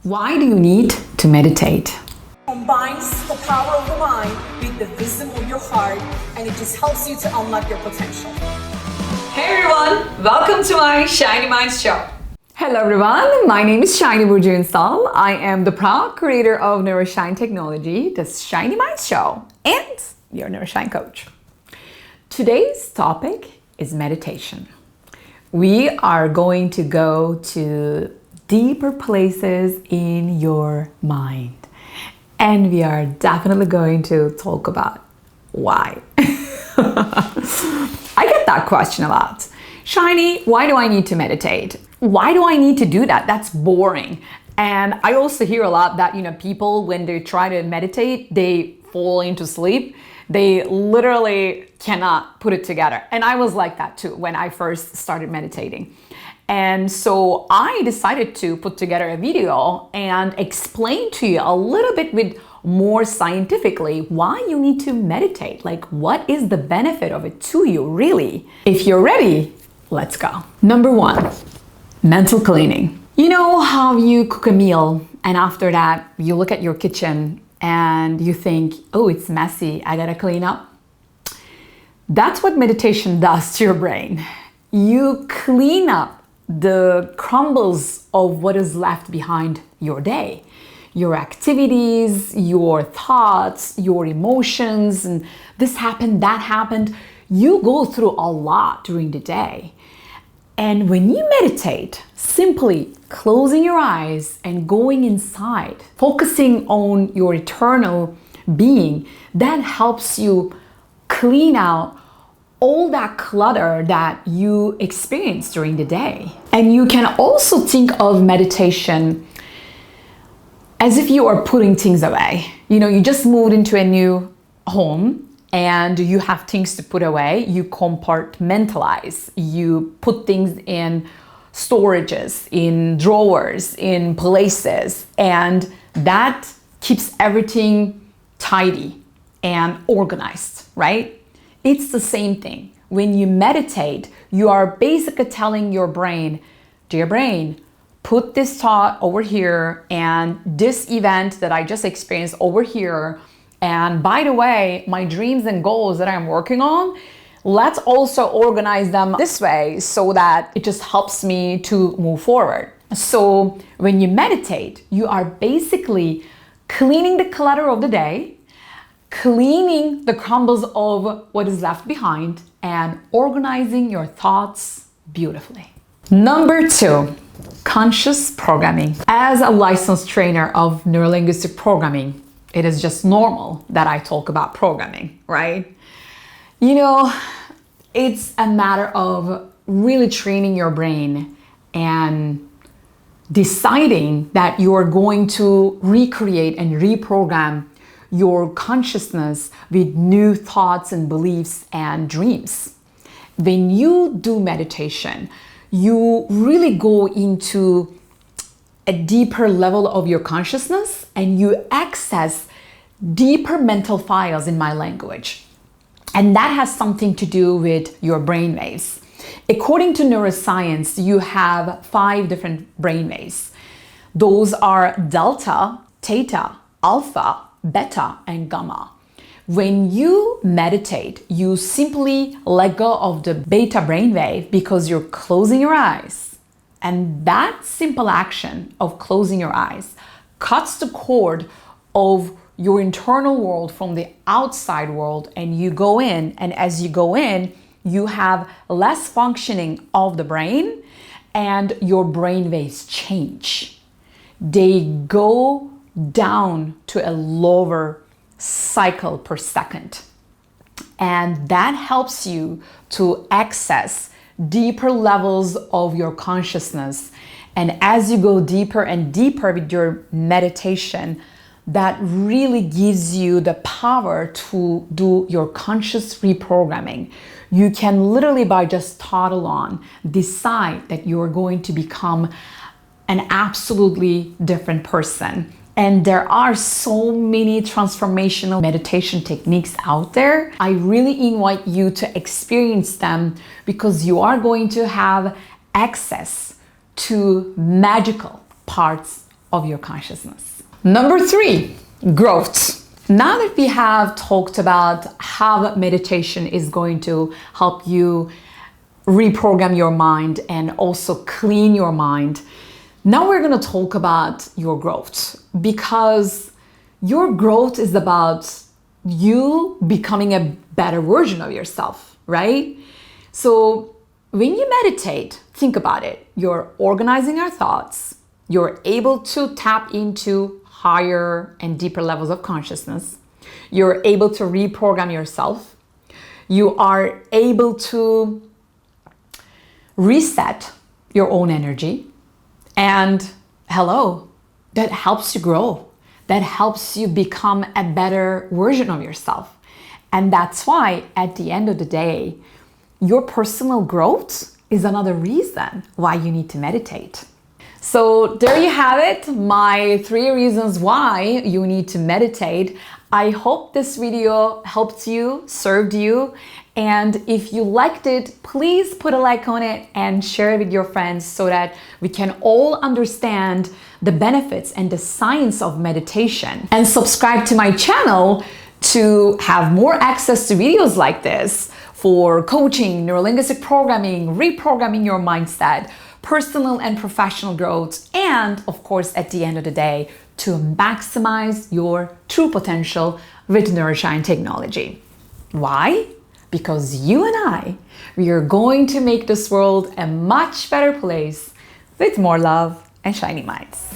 Why do you need to meditate? Combines the power of the mind with the wisdom of your heart, and it just helps you to unlock your potential. Hey everyone, welcome to my Shiny Minds show. Hello everyone, my name is Burcu Unsal. I am the proud creator of Neuroshine Technology, the Shiny Minds show, and your Neuroshine coach. Today's topic is meditation. We are going to go to deeper places in your mind. And we are definitely going to talk about why. I get that question a lot. Shiny, why do I need to meditate? Why do I need to do that? That's boring. And I also hear a lot that, people, when they try to meditate, they fall into sleep. They literally cannot put it together. And I was like that too when I first started meditating. And so I decided to put together a video and explain to you a little bit with more scientifically why you need to meditate. Like, what is the benefit of it to you, really? If you're ready, let's go. Number one, mental cleaning. You know how you cook a meal and after that you look at your kitchen and you think, oh, it's messy, I gotta clean up? That's what meditation does to your brain. You clean up the crumbles of what is left behind your day. Your activities, your thoughts, your emotions, and this happened, that happened. You go through a lot during the day. And when you meditate, simply closing your eyes and going inside, focusing on your eternal being, that helps you clean out all that clutter that you experience during the day. And you can also think of meditation as if you are putting things away. You just moved into a new home and you have things to put away. You compartmentalize. You put things in storages, in drawers, in places, and that keeps everything tidy and organized, right? It's the same thing. When you meditate, you are basically telling your brain, dear brain, put this thought over here and this event that I just experienced over here. And by the way, my dreams and goals that I'm working on, let's also organize them this way so that it just helps me to move forward. So when you meditate, you are basically cleaning the clutter of the day, cleaning the crumbles of what is left behind, and organizing your thoughts beautifully. Number two, conscious programming. As a licensed trainer of neuro-linguistic programming, it is just normal that I talk about programming, right? It's a matter of really training your brain and deciding that you are going to recreate and reprogram your consciousness with new thoughts and beliefs and dreams. When you do meditation, you really go into a deeper level of your consciousness and you access deeper mental files, in my language. And that has something to do with your brain waves. According to neuroscience, you have 5 different brain waves. Those are delta, theta, alpha, beta, and gamma. When you meditate, you simply let go of the beta brainwave because you're closing your eyes. And that simple action of closing your eyes cuts the cord of your internal world from the outside world, and you go in, and as you go in, you have less functioning of the brain and your brain waves change. They go down to a lower cycle per second. And that helps you to access deeper levels of your consciousness. And as you go deeper and deeper with your meditation, that really gives you the power to do your conscious reprogramming. You can literally, by just thought alone, decide that you're going to become an absolutely different person. And there are so many transformational meditation techniques out there. I really invite you to experience them because you are going to have access to magical parts of your consciousness. Number 3, growth. Now that we have talked about how meditation is going to help you reprogram your mind and also clean your mind, now we're going to talk about your growth, because your growth is about you becoming a better version of yourself, right? So when you meditate, think about it. You're organizing your thoughts. You're able to tap into higher and deeper levels of consciousness. You're able to reprogram yourself. You are able to reset your own energy. And hello, that helps you grow. That helps you become a better version of yourself. And that's why at the end of the day, your personal growth is another reason why you need to meditate. So there you have it, my 3 reasons why you need to meditate. I hope this video helped you, served you. And if you liked it, please put a like on it and share it with your friends so that we can all understand the benefits and the science of meditation. And subscribe to my channel to have more access to videos like this for coaching, neuro-linguistic programming, reprogramming your mindset, personal and professional growth, and of course, at the end of the day, to maximize your true potential with Neuroshine technology. Why? Because you and I, we are going to make this world a much better place with more love and shiny minds.